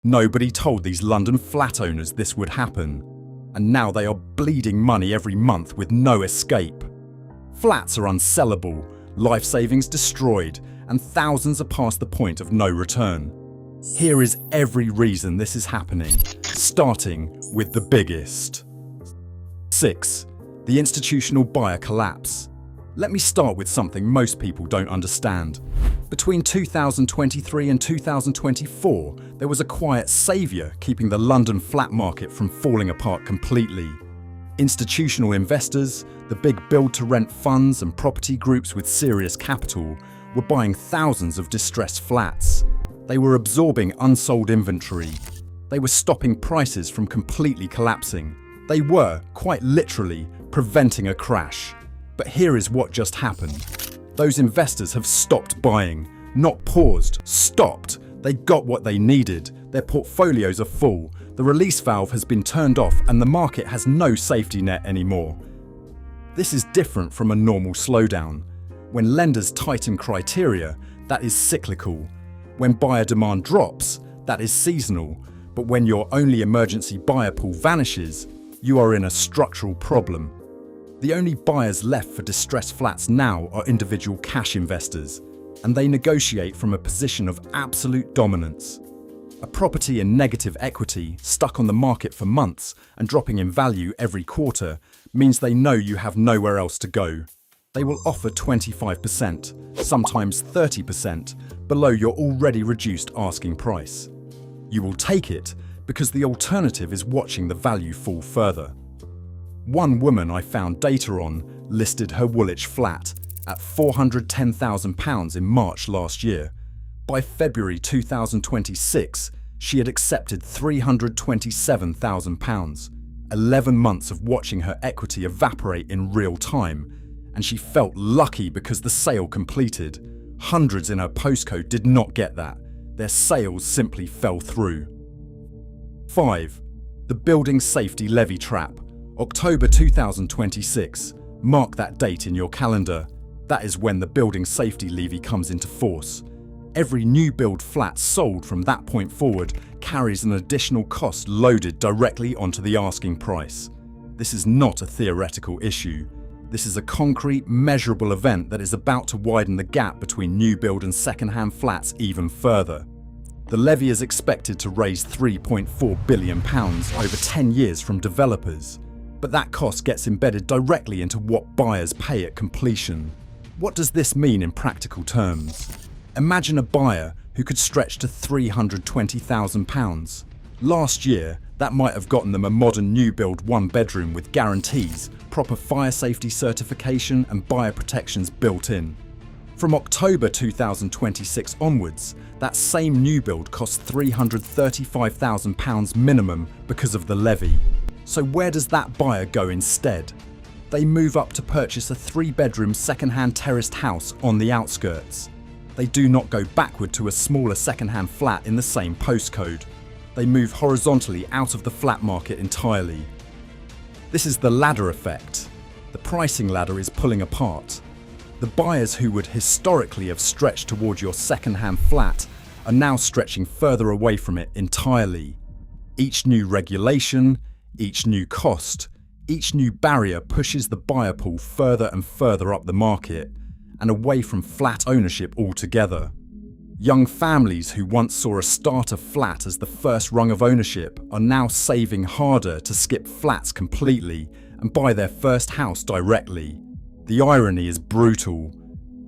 Nobody told these London flat owners this would happen, and now they are bleeding money every month with no escape. Flats are unsellable, life savings destroyed, and thousands are past the point of no return. Here is every reason this is happening, starting with the biggest. 6. The institutional buyer collapse. Let me start with something most people don't understand. Between 2023 and 2024, there was a quiet saviour keeping the London flat market from falling apart completely. Institutional investors, the big build-to-rent funds and property groups with serious capital were buying thousands of distressed flats. They were absorbing unsold inventory. They were stopping prices from completely collapsing. They were, quite literally, preventing a crash. But here is what just happened. Those investors have stopped buying, not paused, stopped. They got what they needed. Their portfolios are full. The release valve has been turned off and the market has no safety net anymore. This is different from a normal slowdown. When lenders tighten criteria, that is cyclical. When buyer demand drops, that is seasonal. But when your only emergency buyer pool vanishes, you are in a structural problem. The only buyers left for distressed flats now are individual cash investors, and they negotiate from a position of absolute dominance. A property in negative equity, stuck on the market for months and dropping in value every quarter, means they know you have nowhere else to go. They will offer 25%, sometimes 30%, below your already reduced asking price. You will take it because the alternative is watching the value fall further. One woman I found data on listed her Woolwich flat at £410,000 in March last year. By February 2026, she had accepted £327,000. 11 months of watching her equity evaporate in real time, and she felt lucky because the sale completed. Hundreds in her postcode did not get that. Their sales simply fell through. 5. The building safety levy trap. October 2026. Mark that date in your calendar. That is when the building safety levy comes into force. Every new build flat sold from that point forward carries an additional cost loaded directly onto the asking price. This is not a theoretical issue. This is a concrete, measurable event that is about to widen the gap between new build and second-hand flats even further. The levy is expected to raise £3.4 billion over 10 years from developers. But that cost gets embedded directly into what buyers pay at completion. What does this mean in practical terms? Imagine a buyer who could stretch to £320,000. Last year, that might have gotten them a modern new build one-bedroom with guarantees, proper fire safety certification and buyer protections built in. From October 2026 onwards, that same new build costs £335,000 minimum because of the levy. So where does that buyer go instead? They move up to purchase a 3-bedroom second-hand terraced house on the outskirts. They do not go backward to a smaller second-hand flat in the same postcode. They move horizontally out of the flat market entirely. This is the ladder effect. The pricing ladder is pulling apart. The buyers who would historically have stretched toward your second-hand flat are now stretching further away from it entirely. Each new regulation, each new cost, each new barrier pushes the buyer pool further and further up the market and away from flat ownership altogether. Young families who once saw a starter flat as the first rung of ownership are now saving harder to skip flats completely and buy their first house directly. The irony is brutal.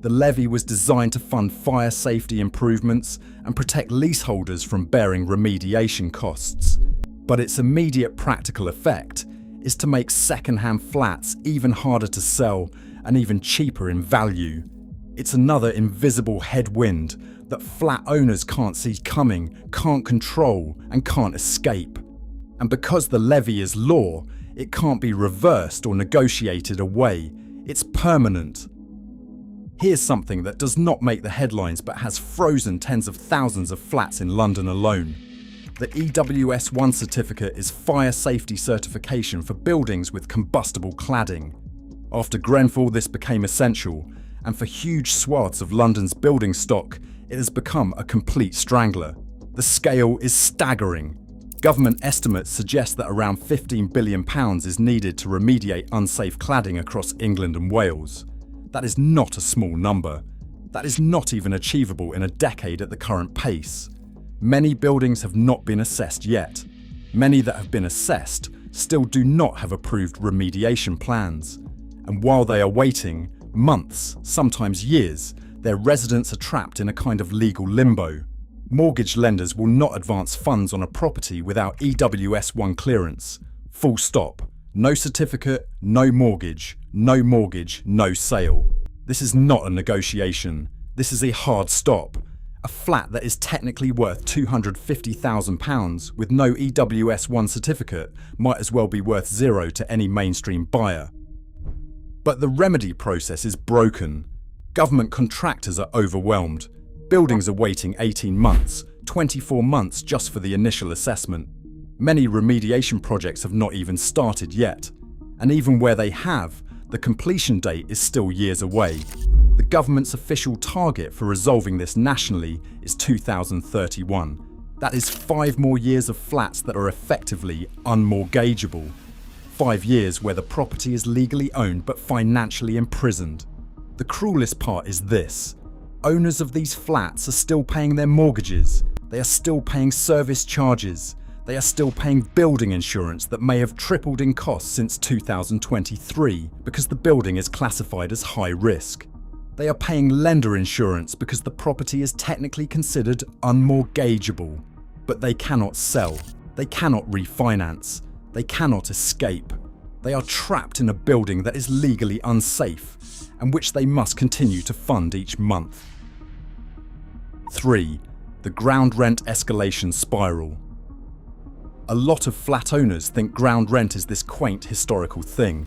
The levy was designed to fund fire safety improvements and protect leaseholders from bearing remediation costs. But its immediate practical effect is to make second-hand flats even harder to sell and even cheaper in value. It's another invisible headwind that flat owners can't see coming, can't control, and can't escape. And because the levy is law, it can't be reversed or negotiated away. It's permanent. Here's something that does not make the headlines but has frozen tens of thousands of flats in London alone. The EWS1 certificate is fire safety certification for buildings with combustible cladding. After Grenfell, this became essential, and for huge swaths of London's building stock, it has become a complete strangler. The scale is staggering. Government estimates suggest that around £15 billion is needed to remediate unsafe cladding across England and Wales. That is not a small number. That is not even achievable in a decade at the current pace. Many buildings have not been assessed yet. Many that have been assessed still do not have approved remediation plans. And while they are waiting, months, sometimes years, their residents are trapped in a kind of legal limbo. Mortgage lenders will not advance funds on a property without EWS1 clearance. Full stop. No certificate, no mortgage, no sale. This is not a negotiation. This is a hard stop. A flat that is technically worth £250,000 with no EWS1 certificate might as well be worth zero to any mainstream buyer. But the remedy process is broken. Government contractors are overwhelmed. Buildings are waiting 18 months, 24 months just for the initial assessment. Many remediation projects have not even started yet. And even where they have, the completion date is still years away. The government's official target for resolving this nationally is 2031. That is 5 more years of flats that are effectively unmortgageable. 5 years where the property is legally owned but financially imprisoned. The cruelest part is this. Owners of these flats are still paying their mortgages. They are still paying service charges. They are still paying building insurance that may have tripled in cost since 2023 because the building is classified as high risk. They are paying lender insurance because the property is technically considered unmortgageable. But they cannot sell. They cannot refinance. They cannot escape. They are trapped in a building that is legally unsafe and which they must continue to fund each month. 3. The ground rent escalation spiral. A lot of flat owners think ground rent is this quaint historical thing.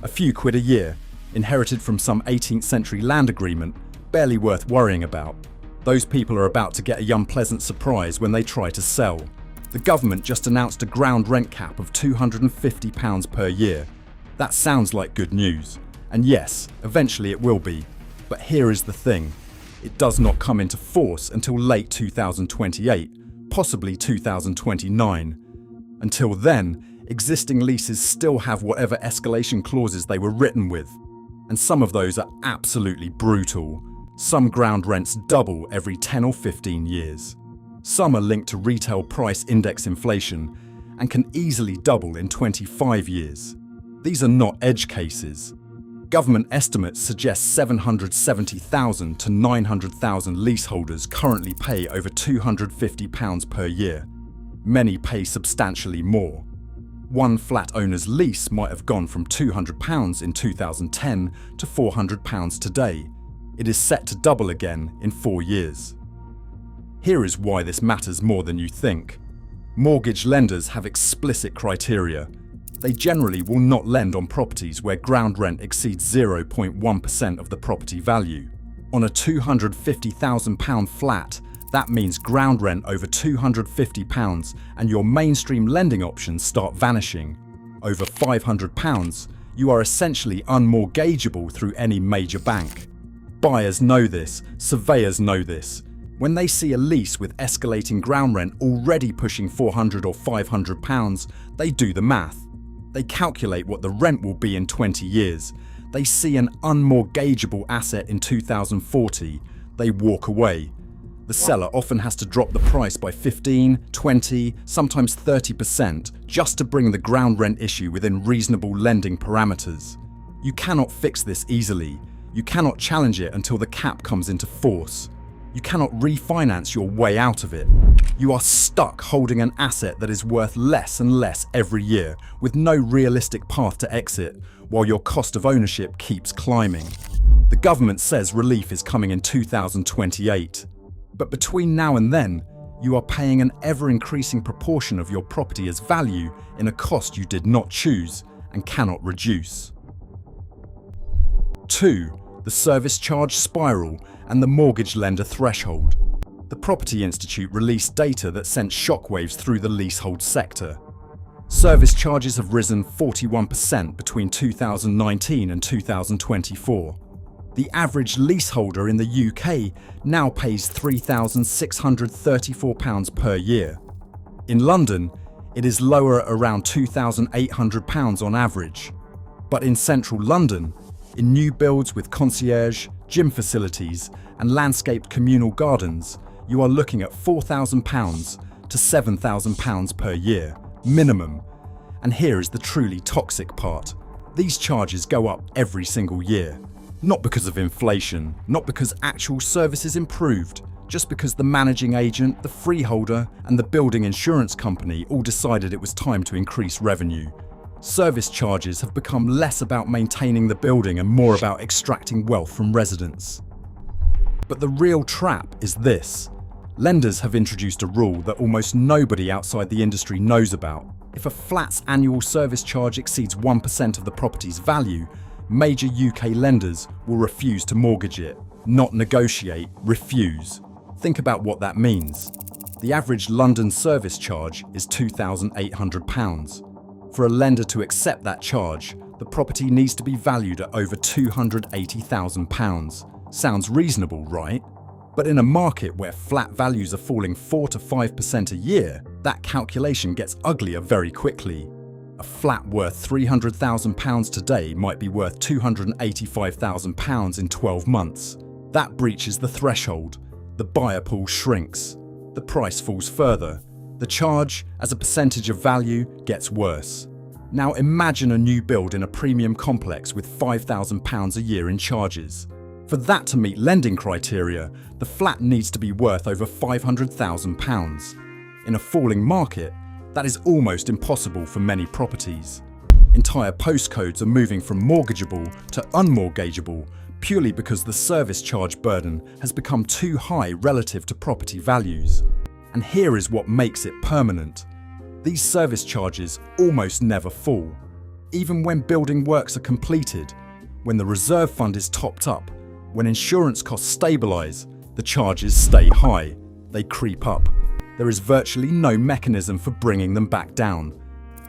A few quid a year, inherited from some 18th century land agreement, barely worth worrying about. Those people are about to get a unpleasant surprise when they try to sell. The government just announced a ground rent cap of £250 per year. That sounds like good news. And yes, eventually it will be. But here is the thing. It does not come into force until late 2028, possibly 2029. Until then, existing leases still have whatever escalation clauses they were written with. And some of those are absolutely brutal. Some ground rents double every 10 or 15 years. Some are linked to retail price index inflation and can easily double in 25 years. These are not edge cases. Government estimates suggest 770,000 to 900,000 leaseholders currently pay over £250 per year. Many pay substantially more. One flat owner's lease might have gone from £200 in 2010 to £400 today. It is set to double again in 4 years. Here is why this matters more than you think. Mortgage lenders have explicit criteria. They generally will not lend on properties where ground rent exceeds 0.1% of the property value. On a £250,000 flat, that means ground rent over £250 and your mainstream lending options start vanishing. Over £500, you are essentially unmortgageable through any major bank. Buyers know this, surveyors know this. When they see a lease with escalating ground rent already pushing £400 or £500, they do the math. They calculate what the rent will be in 20 years. They see an unmortgageable asset in 2040. They walk away. The seller often has to drop the price by 15, 20, sometimes 30% just to bring the ground rent issue within reasonable lending parameters. You cannot fix this easily. You cannot challenge it until the cap comes into force. You cannot refinance your way out of it. You are stuck holding an asset that is worth less and less every year, with no realistic path to exit, while your cost of ownership keeps climbing. The government says relief is coming in 2028. But between now and then, you are paying an ever-increasing proportion of your property as value in a cost you did not choose and cannot reduce. 2. The service charge spiral and the mortgage lender threshold. The Property Institute released data that sent shockwaves through the leasehold sector. Service charges have risen 41% between 2019 and 2024. The average leaseholder in the UK now pays £3,634 per year. In London, it is lower at around £2,800 on average. But in central London, in new builds with concierge, gym facilities and landscaped communal gardens, you are looking at £4,000 to £7,000 per year, minimum. And here is the truly toxic part. These charges go up every single year. Not because of inflation, not because actual services improved, just because the managing agent, the freeholder, and the building insurance company all decided it was time to increase revenue. Service charges have become less about maintaining the building and more about extracting wealth from residents. But the real trap is this. Lenders have introduced a rule that almost nobody outside the industry knows about. If a flat's annual service charge exceeds 1% of the property's value, major UK lenders will refuse to mortgage it. Not negotiate, refuse. Think about what that means. The average London service charge is £2,800. For a lender to accept that charge, the property needs to be valued at over £280,000. Sounds reasonable, right? But in a market where flat values are falling 4 to 5% a year, that calculation gets uglier very quickly. A flat worth £300,000 today might be worth £285,000 in 12 months. That breaches the threshold. The buyer pool shrinks. The price falls further. The charge, as a percentage of value, gets worse. Now imagine a new build in a premium complex with £5,000 a year in charges. For that to meet lending criteria, the flat needs to be worth over £500,000. In a falling market, that is almost impossible for many properties. Entire postcodes are moving from mortgageable to unmortgageable purely because the service charge burden has become too high relative to property values. And here is what makes it permanent. These service charges almost never fall. Even when building works are completed, when the reserve fund is topped up, when insurance costs stabilise, the charges stay high. They creep up. There is virtually no mechanism for bringing them back down.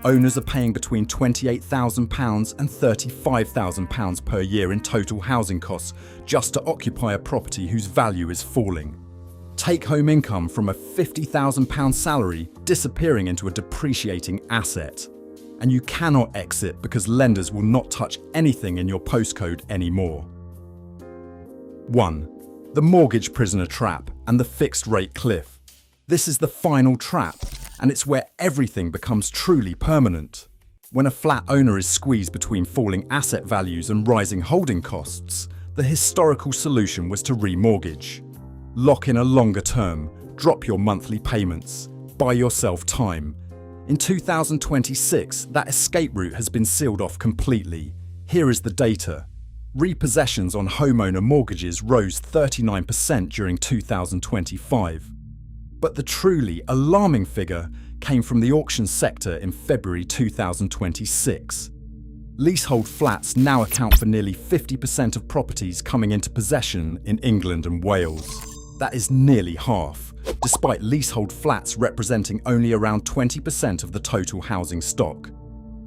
Owners are paying between £28,000 and £35,000 per year in total housing costs just to occupy a property whose value is falling. Take-home income from a £50,000 salary disappearing into a depreciating asset. And you cannot exit because lenders will not touch anything in your postcode anymore. 1. The mortgage prisoner trap and the fixed rate cliff. This is the final trap, and it's where everything becomes truly permanent. When a flat owner is squeezed between falling asset values and rising holding costs, the historical solution was to remortgage. Lock in a longer term, drop your monthly payments, buy yourself time. In 2026, that escape route has been sealed off completely. Here is the data. Repossessions on homeowner mortgages rose 39% during 2025. But the truly alarming figure came from the auction sector in February 2026. Leasehold flats now account for nearly 50% of properties coming into possession in England and Wales. That is nearly half, despite leasehold flats representing only around 20% of the total housing stock.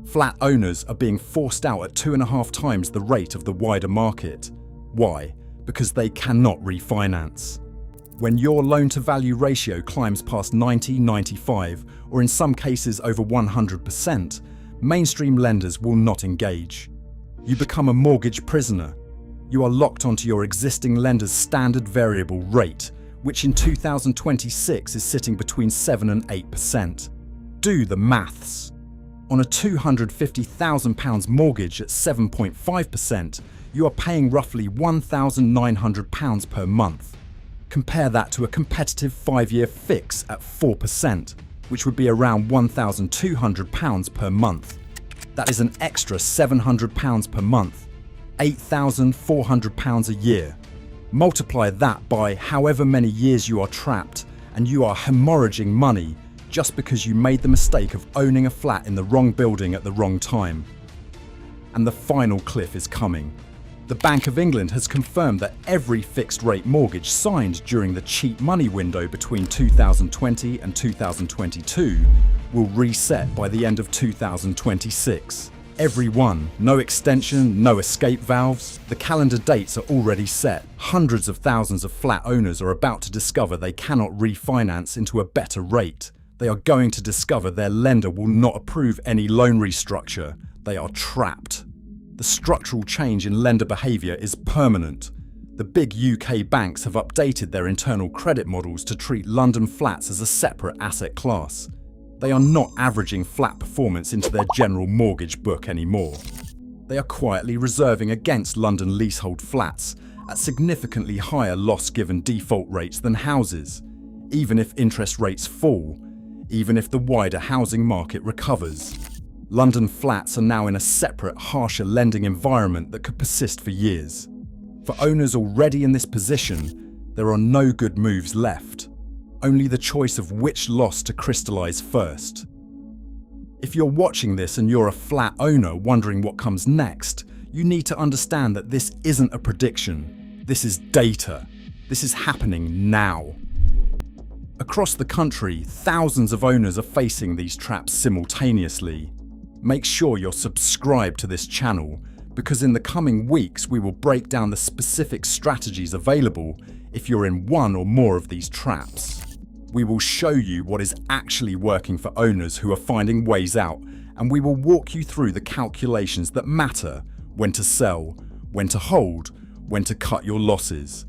Flat owners are being forced out at 2.5 times the rate of the wider market. Why? Because they cannot refinance. When your loan-to-value ratio climbs past 90, 95, or in some cases over 100%, mainstream lenders will not engage. You become a mortgage prisoner. You are locked onto your existing lender's standard variable rate, which in 2026 is sitting between 7 and 8%. Do the maths. On a £250,000 mortgage at 7.5%, you are paying roughly £1,900 per month. Compare that to a competitive 5-year fix at 4%, which would be around £1,200 per month. That is an extra £700 per month, £8,400 a year. Multiply that by however many years you are trapped, and you are hemorrhaging money just because you made the mistake of owning a flat in the wrong building at the wrong time. And the final cliff is coming. The Bank of England has confirmed that every fixed-rate mortgage signed during the cheap money window between 2020 and 2022 will reset by the end of 2026. Every one, no extension, no escape valves. The calendar dates are already set. Hundreds of thousands of flat owners are about to discover they cannot refinance into a better rate. They are going to discover their lender will not approve any loan restructure. They are trapped. The structural change in lender behaviour is permanent. The big UK banks have updated their internal credit models to treat London flats as a separate asset class. They are not averaging flat performance into their general mortgage book anymore. They are quietly reserving against London leasehold flats at significantly higher loss given default rates than houses, even if interest rates fall, even if the wider housing market recovers. London flats are now in a separate, harsher lending environment that could persist for years. For owners already in this position, there are no good moves left. Only the choice of which loss to crystallise first. If you're watching this and you're a flat owner wondering what comes next, you need to understand that this isn't a prediction. This is data. This is happening now. Across the country, thousands of owners are facing these traps simultaneously. Make sure you're subscribed to this channel, because in the coming weeks we will break down the specific strategies available if you're in one or more of these traps. We will show you what is actually working for owners who are finding ways out, and we will walk you through the calculations that matter: when to sell, when to hold, when to cut your losses.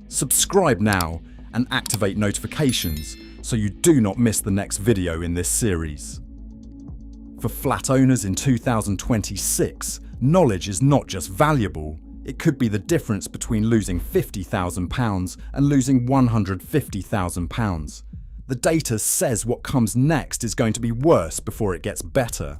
Subscribe now and activate notifications so you do not miss the next video in this series. For flat owners in 2026, knowledge is not just valuable, it could be the difference between losing £50,000 and losing £150,000. The data says what comes next is going to be worse before it gets better.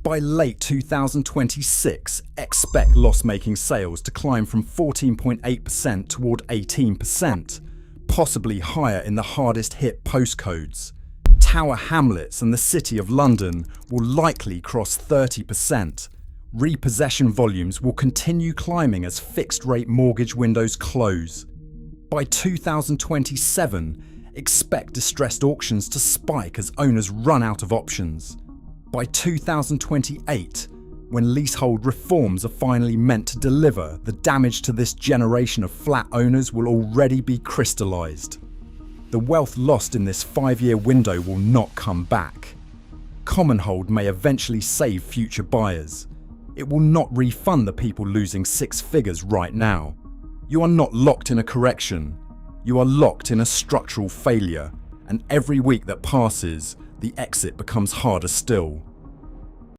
By late 2026, expect loss-making sales to climb from 14.8% toward 18%, possibly higher in the hardest hit postcodes. Tower Hamlets and the City of London will likely cross 30%. Repossession volumes will continue climbing as fixed-rate mortgage windows close. By 2027, expect distressed auctions to spike as owners run out of options. By 2028, when leasehold reforms are finally meant to deliver, the damage to this generation of flat owners will already be crystallised. The wealth lost in this 5-year window will not come back. Common hold may eventually save future buyers. It will not refund the people losing 6 figures right now. You are not locked in a correction. You are locked in a structural failure, and every week that passes, the exit becomes harder still.